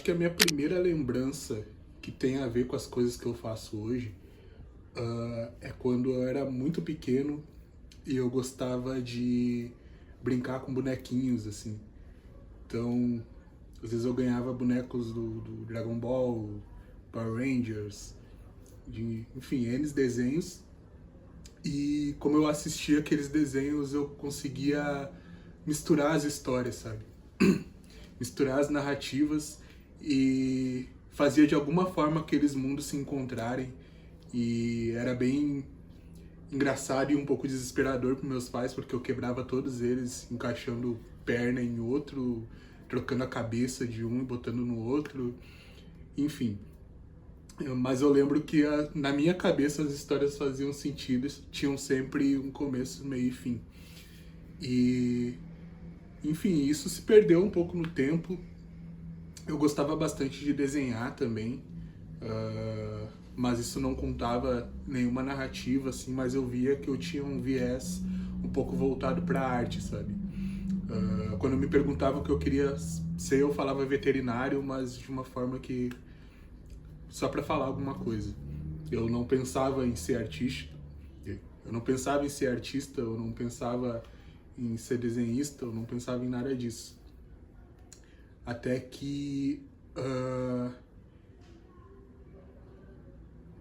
que a minha primeira lembrança que tem a ver com as coisas que eu faço hoje é quando eu era muito pequeno e eu gostava de brincar com bonequinhos, assim. Então, às vezes eu ganhava bonecos do Dragon Ball, Power Rangers, enfim, N desenhos. E como eu assistia aqueles desenhos, eu conseguia misturar as histórias, sabe? Misturar as narrativas e fazia de alguma forma aqueles mundos se encontrarem. E era bem engraçado e um pouco desesperador para meus pais, porque eu quebrava todos eles, encaixando perna em outro, trocando a cabeça de um e botando no outro, enfim. Mas eu lembro que na minha cabeça as histórias faziam sentido, tinham sempre um começo, meio e fim. E, enfim, isso se perdeu um pouco no tempo. Eu gostava bastante de desenhar também, mas isso não contava nenhuma narrativa, assim, mas eu via que eu tinha um viés um pouco voltado para a arte, sabe? Quando me perguntavam o que eu queria ser, eu falava veterinário, mas de uma forma que só para falar alguma coisa. Eu não pensava em ser artista, eu não pensava em ser artista, eu não pensava em ser desenhista, eu não pensava em nada disso. Até que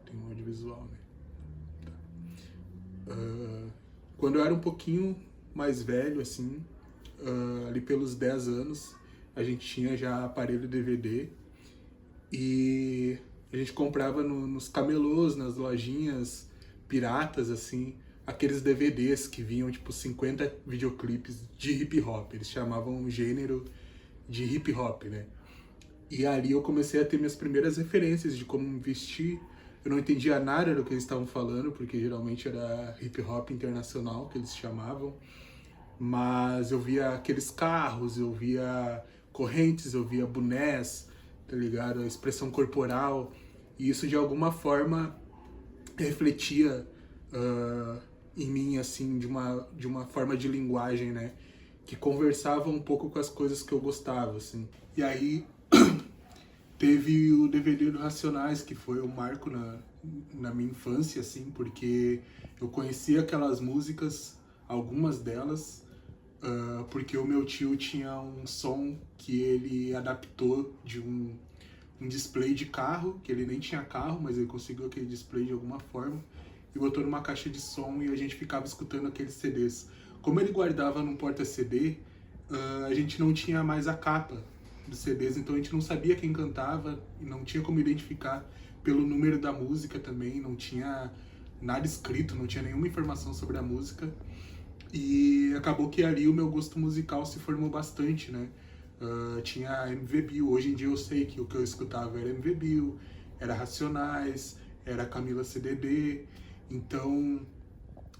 tem um audiovisual, né? Quando eu era um pouquinho mais velho, assim, ali pelos 10 anos, a gente tinha já aparelho DVD e a gente comprava nos camelôs, nas lojinhas piratas, assim, aqueles DVDs que vinham, tipo, 50 videoclipes de hip hop. Eles chamavam o gênero de hip hop, né? E ali eu comecei a ter minhas primeiras referências de como vestir. Eu não entendia nada do que eles estavam falando, porque geralmente era hip hop internacional que eles chamavam. Mas eu via aqueles carros, eu via correntes, eu via bonés, tá ligado? A expressão corporal. E isso de alguma forma refletia em mim, assim, de uma forma de linguagem, né? Que conversava um pouco com as coisas que eu gostava, assim. E aí teve o DVD do Racionais, que foi um marco na minha infância, assim, porque eu conhecia aquelas músicas, algumas delas, porque o meu tio tinha um som que ele adaptou de um display de carro, que ele nem tinha carro, mas ele conseguiu aquele display de alguma forma, e botou numa caixa de som e a gente ficava escutando aqueles CDs. Como ele guardava num porta-CD, a gente não tinha mais a capa dos CDs, então a gente não sabia quem cantava e não tinha como identificar pelo número da música também, não tinha nada escrito, não tinha nenhuma informação sobre a música. E acabou que ali o meu gosto musical se formou bastante, né? Tinha MV Bill, hoje em dia eu sei que o que eu escutava era MV Bill, era Racionais, era Camila CDB, então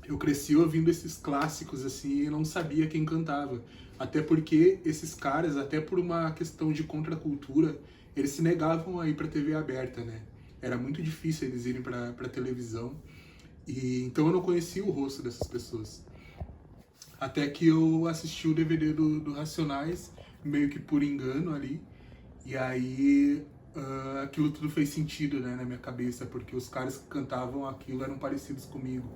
eu cresci ouvindo esses clássicos assim e não sabia quem cantava. Até porque esses caras, até por uma questão de contracultura, eles se negavam a ir pra TV aberta, né? Era muito difícil eles irem pra televisão. E então eu não conhecia o rosto dessas pessoas. Até que eu assisti o DVD do Racionais, meio que por engano ali. E aí aquilo tudo fez sentido, né, na minha cabeça, porque os caras que cantavam aquilo eram parecidos comigo.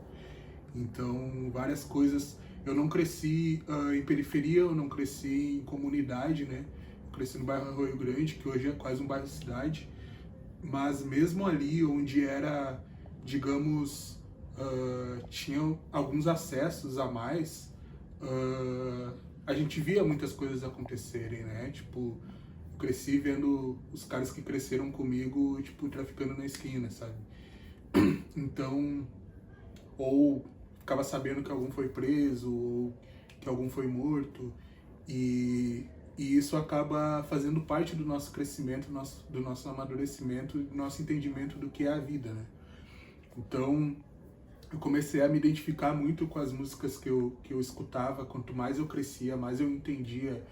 Então, várias coisas. Eu não cresci em periferia, eu não cresci em comunidade, né? Eu cresci no bairro Arroio Grande, que hoje é quase um bairro cidade. Mas mesmo ali, onde era, digamos, tinha alguns acessos a mais, a gente via muitas coisas acontecerem, né? Tipo, eu cresci vendo os caras que cresceram comigo, tipo, traficando na esquina, sabe? Então, ou ficava sabendo que algum foi preso, ou que algum foi morto, e isso acaba fazendo parte do nosso crescimento, do nosso amadurecimento, do nosso entendimento do que é a vida, né? Então, eu comecei a me identificar muito com as músicas que eu escutava. Quanto mais eu crescia, mais eu entendia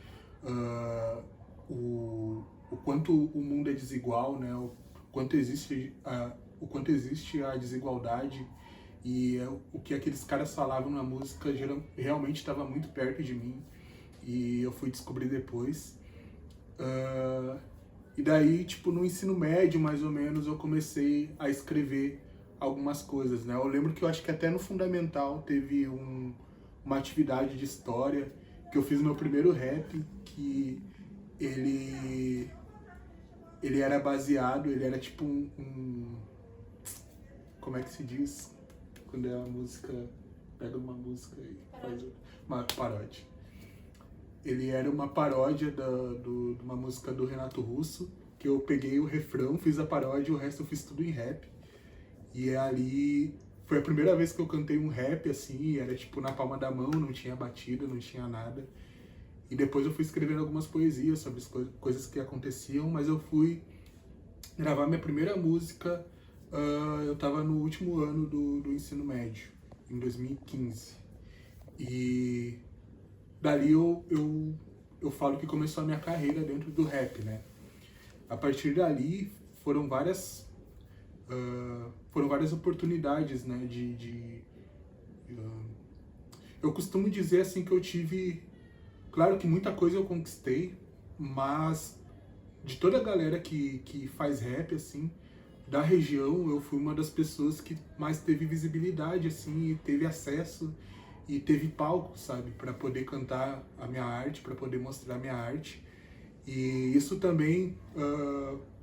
o quanto o mundo é desigual, né? O quanto existe a desigualdade e o que aqueles caras falavam na música realmente estava muito perto de mim e eu fui descobrir depois. E daí, tipo, no ensino médio, mais ou menos, eu comecei a escrever algumas coisas, né? Eu lembro que eu acho que até no fundamental teve uma atividade de história, que eu fiz meu primeiro rap, que ele, ele era baseado, ele era tipo como é que se diz? Quando é uma música, pega uma música e faz uma paródia. Ele era uma paródia de uma música do Renato Russo, que eu peguei o refrão, fiz a paródia e o resto eu fiz tudo em rap. E ali foi a primeira vez que eu cantei um rap assim, era tipo na palma da mão, não tinha batida, não tinha nada. E depois eu fui escrevendo algumas poesias sobre as coisas que aconteciam, mas eu fui gravar minha primeira música, eu tava no último ano do ensino médio, em 2015. E dali eu falo que começou a minha carreira dentro do rap, né? A partir dali foram várias oportunidades, né? Eu costumo dizer assim que eu tive, claro que muita coisa eu conquistei, mas de toda a galera que faz rap, assim, da região, eu fui uma das pessoas que mais teve visibilidade, assim, e teve acesso e teve palco, sabe, para poder cantar a minha arte, para poder mostrar a minha arte. E isso também,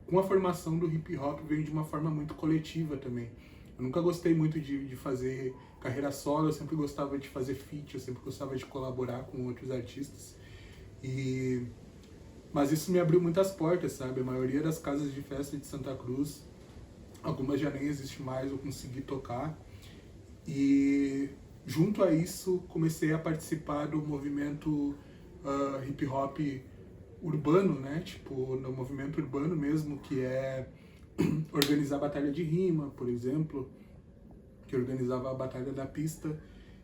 com a formação do hip hop, veio de uma forma muito coletiva também. Eu nunca gostei muito de fazer carreira solo, eu sempre gostava de fazer feat, eu sempre gostava de colaborar com outros artistas. Mas isso me abriu muitas portas, sabe? A maioria das casas de festa de Santa Cruz, algumas já nem existem mais, eu consegui tocar. E junto a isso, comecei a participar do movimento hip hop urbano, né? Tipo, no movimento urbano mesmo, que é organizar batalha de rima, por exemplo, que organizava a Batalha da Pista.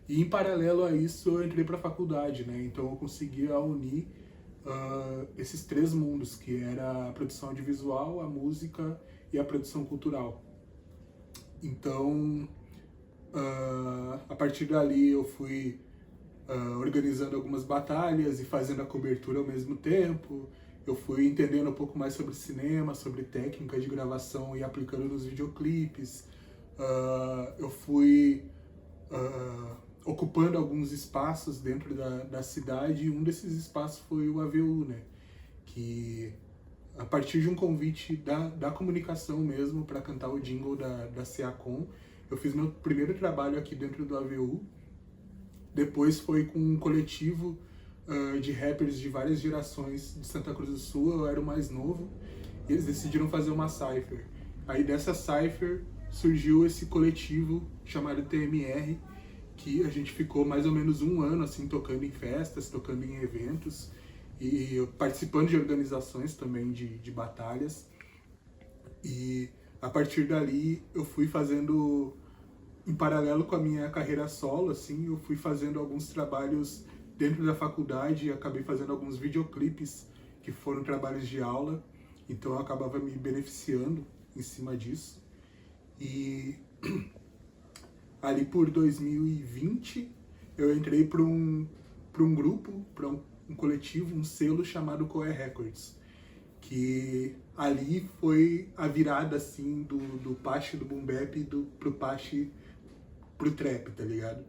E em paralelo a isso, eu entrei para a faculdade, né? Então eu conseguia unir esses três mundos, que era a produção audiovisual, a música e a produção cultural. Então, a partir dali eu fui organizando algumas batalhas e fazendo a cobertura ao mesmo tempo. Eu fui entendendo um pouco mais sobre cinema, sobre técnica de gravação e aplicando nos videoclipes. Eu fui ocupando alguns espaços dentro da cidade, e um desses espaços foi o AVU, né? Que a partir de um convite da comunicação mesmo para cantar o jingle da CEACOM, eu fiz meu primeiro trabalho aqui dentro do AVU. Depois foi com um coletivo de rappers de várias gerações de Santa Cruz do Sul, eu era o mais novo, e eles decidiram fazer uma cypher. Aí dessa cypher surgiu esse coletivo chamado TMR, que a gente ficou mais ou menos um ano assim tocando em festas, tocando em eventos e participando de organizações também de batalhas. E a partir dali eu fui fazendo, em paralelo com a minha carreira solo, assim, eu fui fazendo alguns trabalhos dentro da faculdade e acabei fazendo alguns videoclipes que foram trabalhos de aula, então eu acabava me beneficiando em cima disso. E ali por 2020 eu entrei para um grupo, para um coletivo, um selo chamado Coé Records, que ali foi a virada assim do pache do boom bap pro pache pro trap, tá ligado?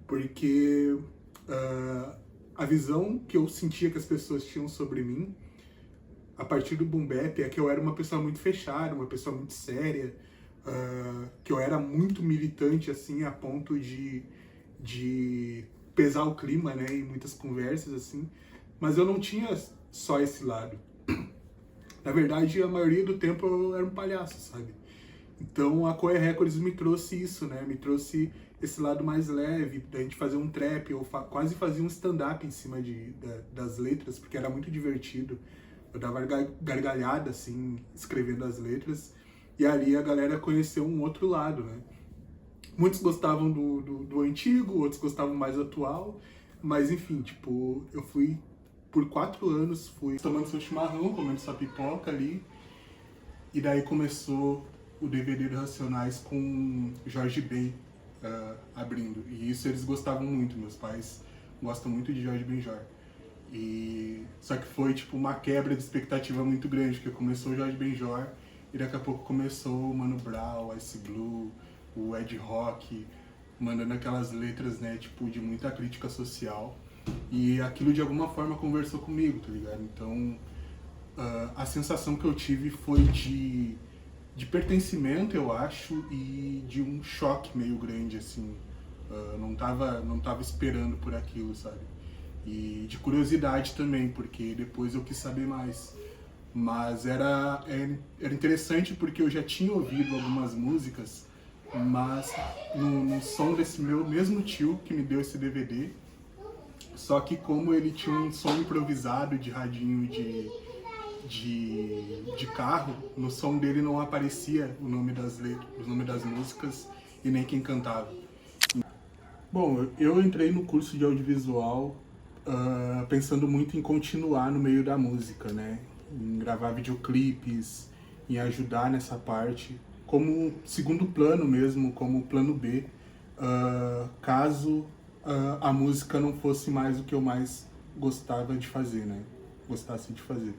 Porque a visão que eu sentia que as pessoas tinham sobre mim a partir do boom bap é que eu era uma pessoa muito fechada, uma pessoa muito séria, que eu era muito militante assim a ponto de pesar o clima, né, em muitas conversas assim, mas eu não tinha só esse lado. Na verdade, a maioria do tempo eu era um palhaço, sabe? Então a Coé Records me trouxe isso, né? Me trouxe esse lado mais leve, da gente fazer um trap, eu quase fazia um stand-up em cima das letras, porque era muito divertido. Eu dava gargalhada, assim, escrevendo as letras, e ali a galera conheceu um outro lado, né? Muitos gostavam do antigo, outros gostavam mais do atual, mas enfim, tipo, eu fui, por 4 anos, fui tomando seu chimarrão, comendo sua pipoca ali, e daí começou o DVD do Racionais com Jorge Ben abrindo. E isso eles gostavam muito, meus pais gostam muito de Jorge Benjor. Só que foi tipo uma quebra de expectativa muito grande, porque começou o Jorge Benjor e daqui a pouco começou o Mano Brown, o Ice Blue, o Ed Rock, mandando aquelas letras, né, tipo, de muita crítica social. E aquilo de alguma forma conversou comigo, tá ligado? Então, a sensação que eu tive foi de pertencimento, eu acho, e de um choque meio grande, assim. Não tava esperando por aquilo, sabe? E de curiosidade também, porque depois eu quis saber mais. Mas era interessante porque eu já tinha ouvido algumas músicas, mas no som desse meu mesmo tio que me deu esse DVD, só que como ele tinha um som improvisado de radinho de carro, no som dele não aparecia o nome das letras, o nome das músicas e nem quem cantava. Bom, eu entrei no curso de audiovisual pensando muito em continuar no meio da música, né? Em gravar videoclipes, em ajudar nessa parte, como segundo plano mesmo, como plano B, caso a música não fosse mais o que eu mais gostava de fazer, né? Gostasse de fazer.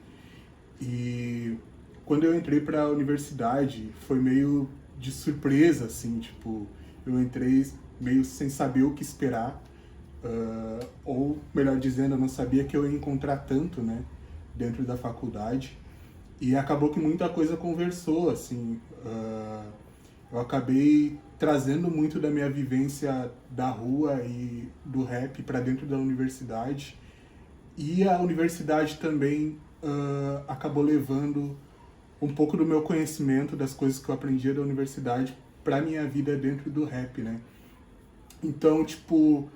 E quando eu entrei para a universidade, foi meio de surpresa, assim, tipo, eu entrei meio sem saber o que esperar, ou melhor dizendo, eu não sabia que eu ia encontrar tanto, né, dentro da faculdade. E acabou que muita coisa conversou, assim, eu acabei trazendo muito da minha vivência da rua e do rap para dentro da universidade. E a universidade também acabou levando um pouco do meu conhecimento, das coisas que eu aprendia da universidade, pra minha vida dentro do rap, né? Então, tipo,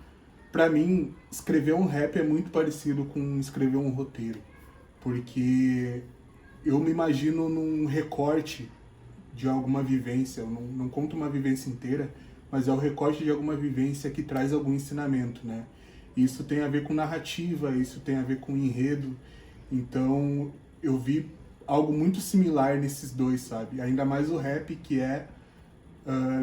pra mim, escrever um rap é muito parecido com escrever um roteiro. Porque eu me imagino num recorte de alguma vivência, eu não conto uma vivência inteira, mas é o recorte de alguma vivência que traz algum ensinamento, né? Isso tem a ver com narrativa, isso tem a ver com enredo, então eu vi algo muito similar nesses dois, sabe? Ainda mais o rap, que é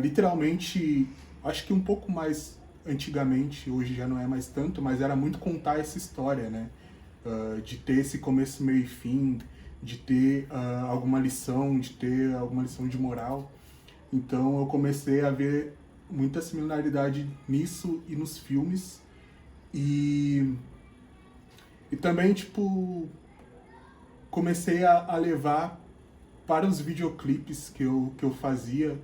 literalmente, acho que um pouco mais antigamente, hoje já não é mais tanto, mas era muito contar essa história, né? De ter esse começo, meio e fim, de ter alguma lição, de ter alguma lição de moral. Então eu comecei a ver muita similaridade nisso e nos filmes. E também, tipo, comecei a levar para os videoclipes que eu fazia,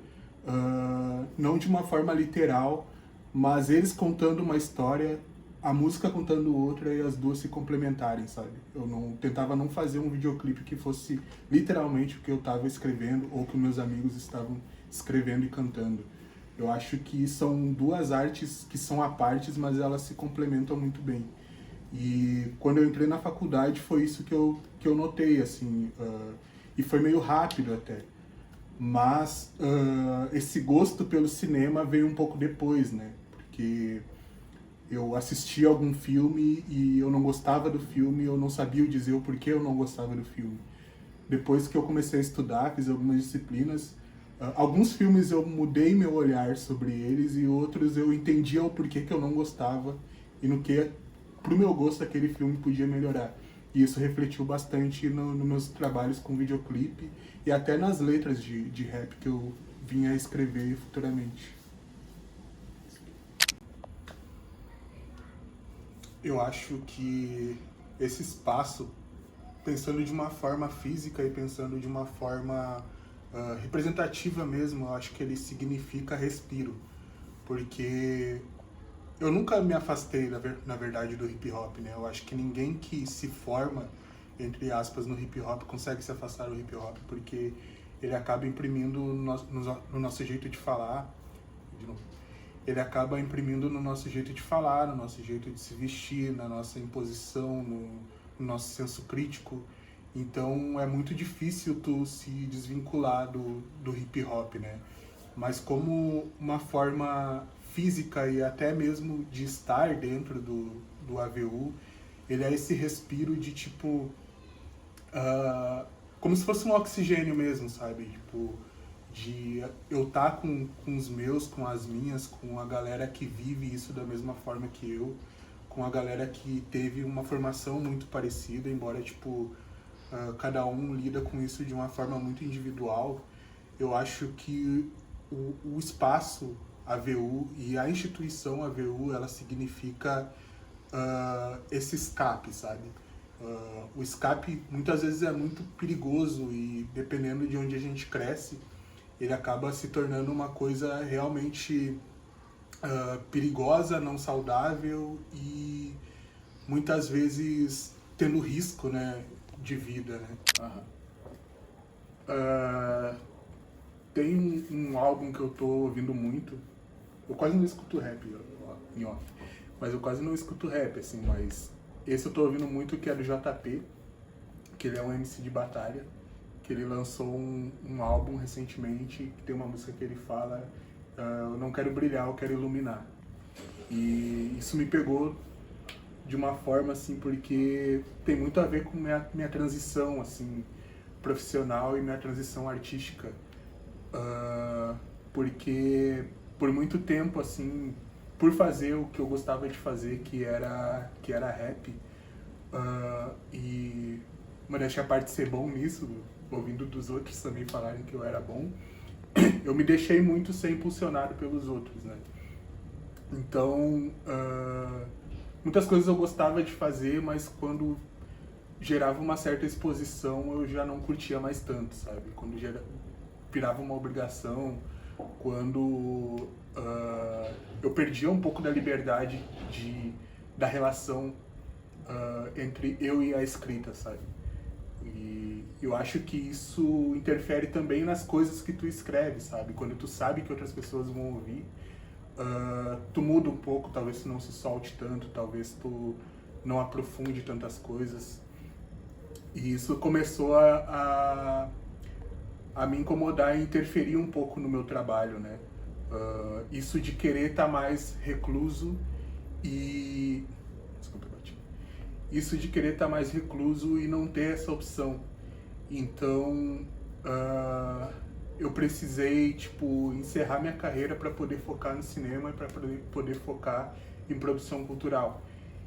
não de uma forma literal, mas eles contando uma história, a música contando outra e as duas se complementarem, sabe? Eu tentava não fazer um videoclipe que fosse literalmente o que eu estava escrevendo ou que meus amigos estavam escrevendo e cantando. Eu acho que são duas artes que são à partes, mas elas se complementam muito bem. E quando eu entrei na faculdade foi isso que eu notei, assim, e foi meio rápido até. Mas esse gosto pelo cinema veio um pouco depois, né? Porque eu assisti algum filme e eu não gostava do filme, eu não sabia dizer o porquê eu não gostava do filme. Depois que eu comecei a estudar, fiz algumas disciplinas, alguns filmes eu mudei meu olhar sobre eles e outros eu entendia o porquê que eu não gostava e no que, pro meu gosto, aquele filme podia melhorar. E isso refletiu bastante nos meus trabalhos com videoclipe e até nas letras de rap que eu vinha a escrever futuramente. Eu acho que esse espaço, pensando de uma forma física e pensando de uma forma representativa mesmo, eu acho que ele significa respiro. Porque eu nunca me afastei, na verdade, do hip hop, né? Eu acho que ninguém que se forma, entre aspas, no hip hop consegue se afastar do hip hop, porque ele acaba imprimindo no nosso jeito de falar, de novo, ele acaba imprimindo no nosso jeito de falar, no nosso jeito de se vestir, na nossa imposição, no nosso senso crítico. Então é muito difícil tu se desvincular do hip hop, né? Mas como uma forma física e até mesmo de estar dentro do AVU, ele é esse respiro de tipo, como se fosse um oxigênio mesmo, sabe? Tipo, de eu estar com os meus, com as minhas, com a galera que vive isso da mesma forma que eu, com a galera que teve uma formação muito parecida, embora, tipo, cada um lida com isso de uma forma muito individual. Eu acho que o espaço AVU e a instituição AVU, ela significa esse escape, sabe? O escape muitas vezes é muito perigoso e, dependendo de onde a gente cresce, ele acaba se tornando uma coisa realmente perigosa, não saudável e muitas vezes tendo risco, né, de vida, né? Tem um álbum que eu tô ouvindo muito. Eu quase não escuto rap em off, mas eu quase não escuto rap, assim, mas esse eu tô ouvindo muito, que é do JP, que ele é um MC de batalha, que ele lançou um álbum recentemente, que tem uma música que ele fala eu não quero brilhar, eu quero iluminar. E isso me pegou de uma forma, assim, porque tem muito a ver com minha transição, assim, profissional e minha transição artística. Porque por muito tempo, assim, por fazer o que eu gostava de fazer, que era rap, e modéstia à parte ser bom nisso, ouvindo dos outros também falarem que eu era bom, eu me deixei muito ser impulsionado pelos outros, né? Então, muitas coisas eu gostava de fazer, mas quando gerava uma certa exposição eu já não curtia mais tanto, sabe? Quando virava uma obrigação, quando eu perdia um pouco da liberdade da relação entre eu e a escrita, sabe? E eu acho que isso interfere também nas coisas que tu escreve, sabe? Quando tu sabe que outras pessoas vão ouvir, tu muda um pouco, talvez tu não se solte tanto, talvez tu não aprofunde tantas coisas. E isso começou a me incomodar e interferir um pouco no meu trabalho, né? Isso de querer estar mais recluso e... Desculpa, bati. Isso de querer estar mais recluso e não ter essa opção. Então, eu precisei, tipo, encerrar minha carreira para poder focar no cinema e para poder focar em produção cultural.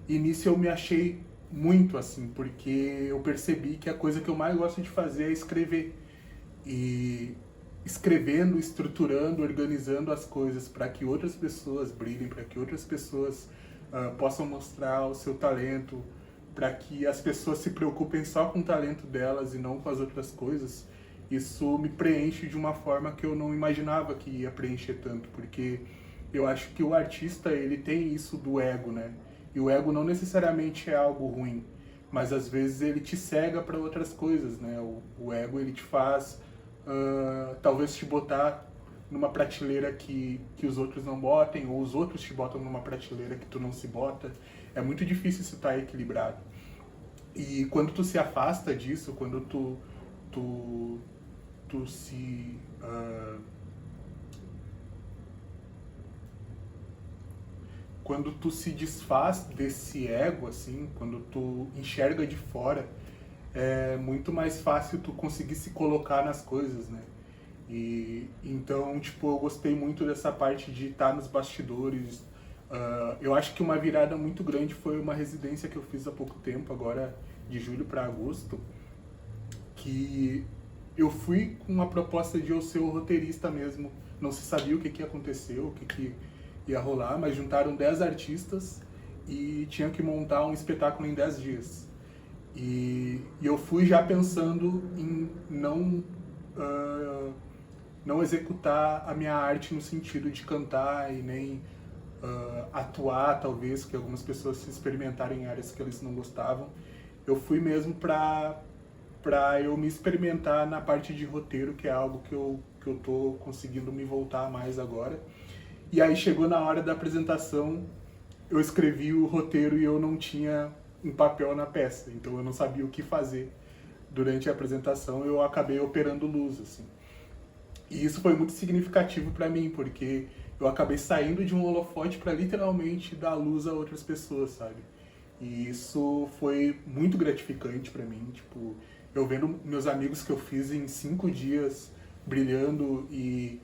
E nisso eu me achei muito, assim, porque eu percebi que a coisa que eu mais gosto de fazer é escrever. E escrevendo, estruturando, organizando as coisas para que outras pessoas brilhem, para que outras pessoas possam mostrar o seu talento, para que as pessoas se preocupem só com o talento delas e não com as outras coisas, isso me preenche de uma forma que eu não imaginava que ia preencher tanto, porque eu acho que o artista, ele tem isso do ego, né? E o ego não necessariamente é algo ruim, mas às vezes ele te cega para outras coisas, né? O ego, ele te faz talvez te botar numa prateleira que os outros não botem, ou os outros te botam numa prateleira que tu não se bota. É muito difícil isso estar equilibrado. E quando tu se afasta disso, quando tu se... quando tu se desfaz desse ego, assim, quando tu enxerga de fora, é muito mais fácil tu conseguir se colocar nas coisas, né? E então, tipo, eu gostei muito dessa parte de estar nos bastidores. Eu acho que uma virada muito grande foi uma residência que eu fiz há pouco tempo, agora de julho para agosto, que eu fui com uma proposta de eu ser o roteirista mesmo. Não se sabia o que ia acontecer, o que ia rolar, mas juntaram 10 artistas e tinham que montar um espetáculo em 10 dias. E eu fui já pensando em não executar a minha arte no sentido de cantar e nem atuar, talvez, que algumas pessoas se experimentarem em áreas que eles não gostavam. Eu fui mesmo pra eu me experimentar na parte de roteiro, que é algo que eu tô conseguindo me voltar mais agora. E aí chegou na hora da apresentação, eu escrevi o roteiro e eu não tinha um papel na peça, então eu não sabia o que fazer. Durante a apresentação eu acabei operando luz, assim. E isso foi muito significativo para mim, porque eu acabei saindo de um holofote para literalmente dar luz a outras pessoas, sabe? E isso foi muito gratificante para mim, tipo, eu vendo meus amigos que eu fiz em 5 dias brilhando e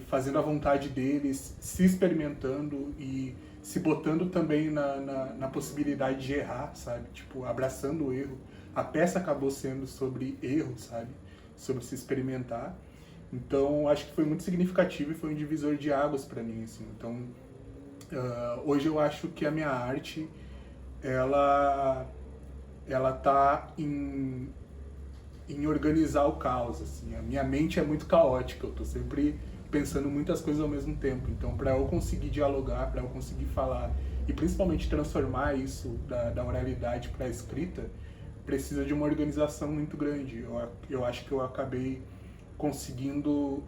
fazendo a vontade deles, se experimentando e se botando também na possibilidade de errar, sabe? Tipo, abraçando o erro. A peça acabou sendo sobre erro, sabe? Sobre se experimentar. Então, acho que foi muito significativo e foi um divisor de águas para mim, assim. Então, hoje eu acho que a minha arte, ela tá em organizar o caos, assim. A minha mente é muito caótica, eu tô sempre pensando muitas coisas ao mesmo tempo. Então, para eu conseguir dialogar, para eu conseguir falar e principalmente transformar isso da oralidade para a escrita, precisa de uma organização muito grande. Eu acho que eu acabei conseguindo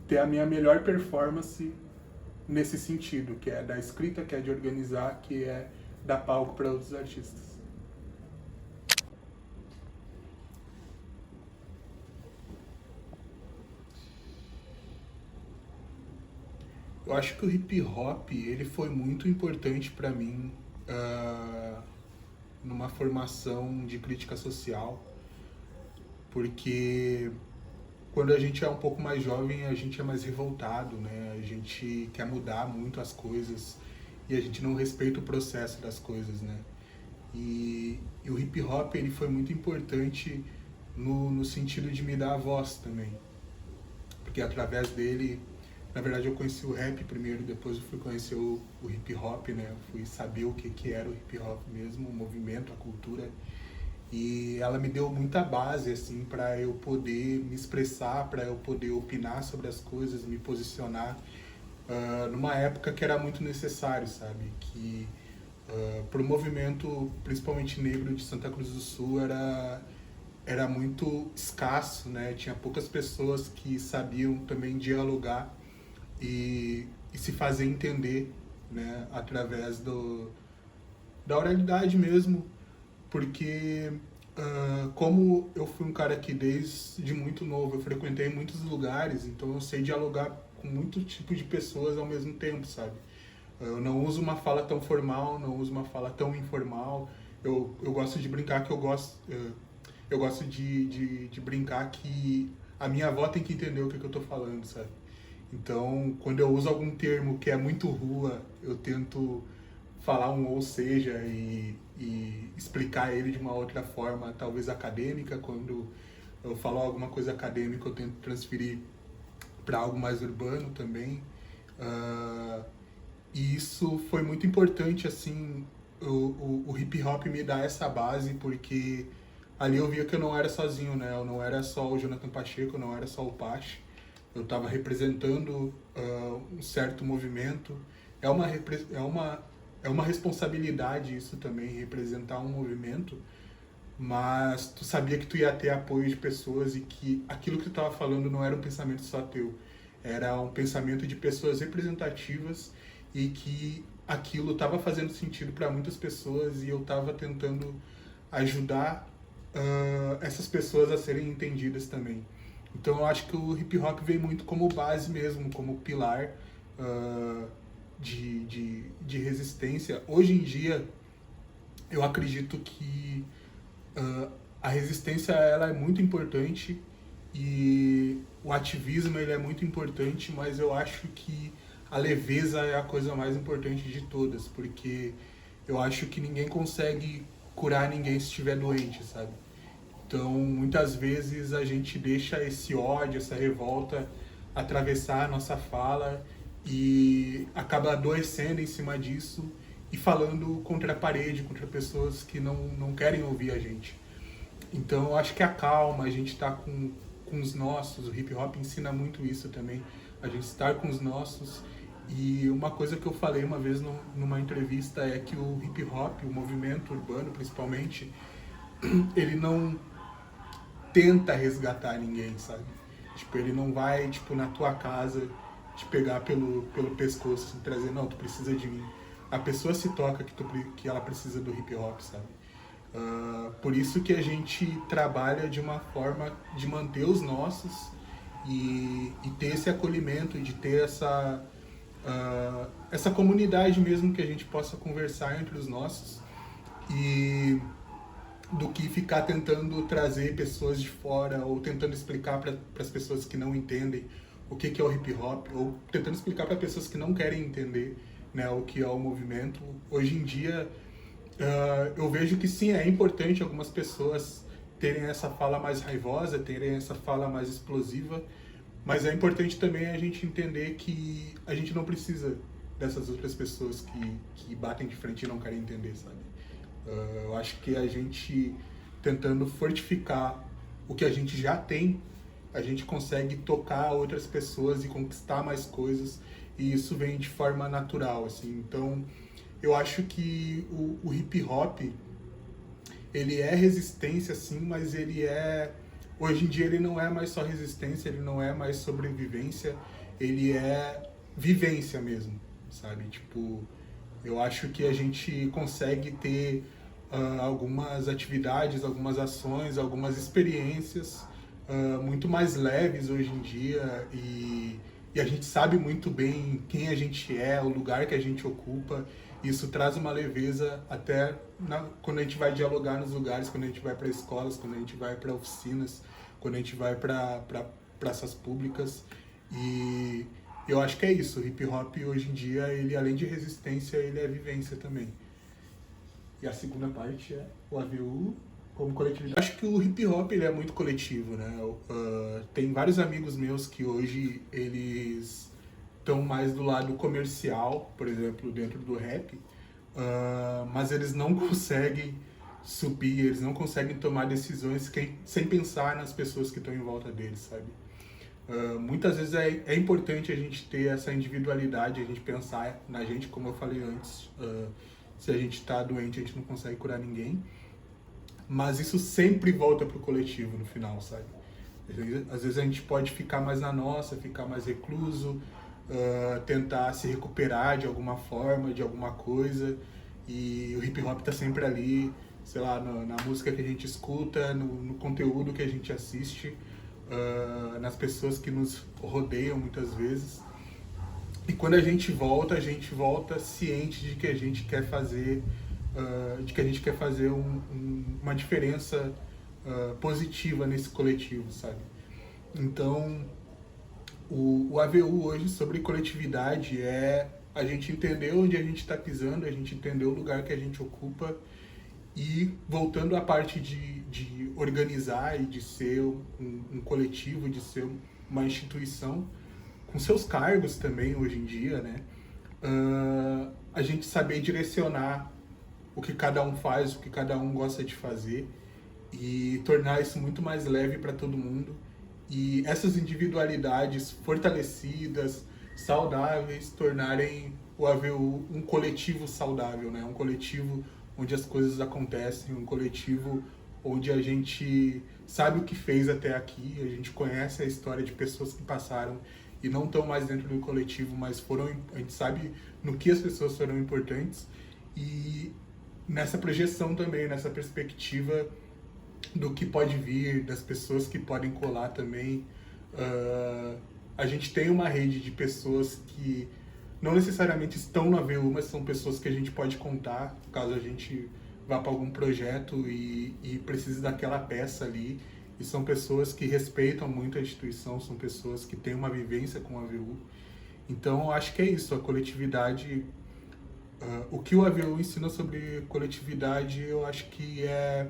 ter a minha melhor performance nesse sentido, que é da escrita, que é de organizar, que é dar palco para outros artistas. Eu acho que o hip hop ele foi muito importante para mim numa formação de crítica social, porque quando a gente é um pouco mais jovem a gente é mais revoltado, né? A gente quer mudar muito as coisas e a gente não respeita o processo das coisas, né? E o hip hop ele foi muito importante no sentido de me dar a voz também, porque através dele, na verdade eu conheci o rap primeiro, depois eu fui conhecer o hip hop, né? Eu fui saber o que era o hip hop mesmo, o movimento, a cultura, e ela me deu muita base assim para eu poder me expressar, para eu poder opinar sobre as coisas, me posicionar numa época que era muito necessário, sabe? Que para o movimento, principalmente negro de Santa Cruz do Sul, era muito escasso, né? Tinha poucas pessoas que sabiam também dialogar e se fazer entender, né? Através da oralidade mesmo, porque como eu fui um cara que desde muito novo eu frequentei muitos lugares, então eu sei dialogar com muito tipo de pessoas ao mesmo tempo, sabe? Eu não uso uma fala tão formal, não uso uma fala tão informal. Eu gosto de brincar que eu gosto de brincar que a minha avó tem que entender o que eu tô falando, sabe? Então, quando eu uso algum termo que é muito rua, eu tento falar um ou seja e explicar ele de uma outra forma, talvez acadêmica. Quando eu falo alguma coisa acadêmica, eu tento transferir para algo mais urbano também. E isso foi muito importante, assim, o hip hop me dá essa base, porque ali eu via que eu não era sozinho, né? Eu não era só o Jonathan Pacheco, eu não era só o Pache. Eu estava representando um certo movimento. É uma responsabilidade isso também, representar um movimento, mas tu sabia que tu ia ter apoio de pessoas e que aquilo que tu estava falando não era um pensamento só teu, era um pensamento de pessoas representativas e que aquilo estava fazendo sentido para muitas pessoas e eu estava tentando ajudar essas pessoas a serem entendidas também. Então eu acho que o hip hop vem muito como base mesmo, como pilar de resistência. Hoje em dia eu acredito que a resistência ela é muito importante e o ativismo ele é muito importante, mas eu acho que a leveza é a coisa mais importante de todas, porque eu acho que ninguém consegue curar ninguém se estiver doente, sabe? Então, muitas vezes a gente deixa esse ódio, essa revolta atravessar a nossa fala e acaba adoecendo em cima disso e falando contra a parede, contra pessoas que não querem ouvir a gente. Então, eu acho que a calma, a gente estar com os nossos, o hip hop ensina muito isso também, a gente estar com os nossos. E uma coisa que eu falei uma vez numa entrevista é que o hip hop, o movimento urbano principalmente, ele não tenta resgatar ninguém, sabe? Tipo, ele não vai, tipo, na tua casa te pegar pelo pescoço e trazer, não, tu precisa de mim. A pessoa se toca que ela precisa do hip hop, sabe? Por isso que a gente trabalha de uma forma de manter os nossos e ter esse acolhimento, de ter essa comunidade mesmo, que a gente possa conversar entre os nossos, e do que ficar tentando trazer pessoas de fora ou tentando explicar para as pessoas que não entendem o que é o hip hop, ou tentando explicar para pessoas que não querem entender né, o que é o movimento. Hoje em dia, eu vejo que sim, é importante algumas pessoas terem essa fala mais raivosa, terem essa fala mais explosiva, mas é importante também a gente entender que a gente não precisa dessas outras pessoas que batem de frente e não querem entender, sabe? Eu acho que a gente, tentando fortificar o que a gente já tem, a gente consegue tocar outras pessoas e conquistar mais coisas, e isso vem de forma natural, assim. Então, eu acho que o hip hop, ele é resistência, sim, mas ele é... Hoje em dia ele não é mais só resistência, ele não é mais sobrevivência, ele é vivência mesmo, sabe? Tipo, eu acho que a gente consegue ter algumas atividades, algumas ações, algumas experiências muito mais leves hoje em dia, e a gente sabe muito bem quem a gente é, o lugar que a gente ocupa. Isso traz uma leveza até quando a gente vai dialogar nos lugares, quando a gente vai para escolas, quando a gente vai para oficinas, quando a gente vai para praças públicas. E eu acho que é isso. O hip hop hoje em dia, ele além de resistência, ele é vivência também. E a segunda parte é o AVU como coletividade. Acho que o hip hop ele é muito coletivo, né? Tem vários amigos meus que hoje eles estão mais do lado comercial, por exemplo, dentro do rap, mas eles não conseguem subir, eles não conseguem tomar decisões sem pensar nas pessoas que estão em volta deles, sabe? Muitas vezes é importante a gente ter essa individualidade, a gente pensar na gente, como eu falei antes. Se a gente está doente, a gente não consegue curar ninguém. Mas isso sempre volta pro coletivo no final, sabe? Às vezes a gente pode ficar mais na nossa, ficar mais recluso, tentar se recuperar de alguma forma, de alguma coisa. E o hip hop tá sempre ali, sei lá, na música que a gente escuta, no conteúdo que a gente assiste, nas pessoas que nos rodeiam muitas vezes. E quando a gente volta ciente de que a gente quer fazer, uma diferença positiva nesse coletivo, sabe? Então, o AVU hoje sobre coletividade é a gente entender onde a gente está pisando, a gente entender o lugar que a gente ocupa, e voltando à parte de organizar e de ser um coletivo, de ser uma instituição, com seus cargos também hoje em dia, né? A gente saber direcionar o que cada um faz, o que cada um gosta de fazer, e tornar isso muito mais leve para todo mundo. E essas individualidades fortalecidas, saudáveis, tornarem o AVU um coletivo saudável, né? Um coletivo onde as coisas acontecem, um coletivo onde a gente sabe o que fez até aqui, a gente conhece a história de pessoas que passaram e não estão mais dentro do coletivo, mas a gente sabe no que as pessoas foram importantes, e nessa projeção também, nessa perspectiva do que pode vir, das pessoas que podem colar também. A gente tem uma rede de pessoas que não necessariamente estão na AVU, mas são pessoas que a gente pode contar caso a gente vá para algum projeto e precise daquela peça ali. E são pessoas que respeitam muito a instituição, são pessoas que têm uma vivência com a AVU. Então, eu acho que é isso, a coletividade. O que o AVU ensina sobre coletividade, eu acho que é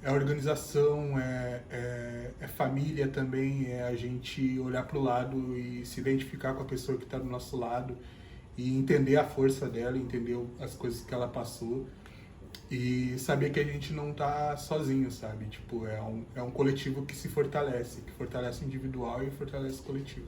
organização, é família também, é a gente olhar para o lado e se identificar com a pessoa que está do nosso lado e entender a força dela, entender as coisas que ela passou e saber que a gente não tá sozinho, sabe? Tipo, é um coletivo que se fortalece, que fortalece o individual e fortalece o coletivo.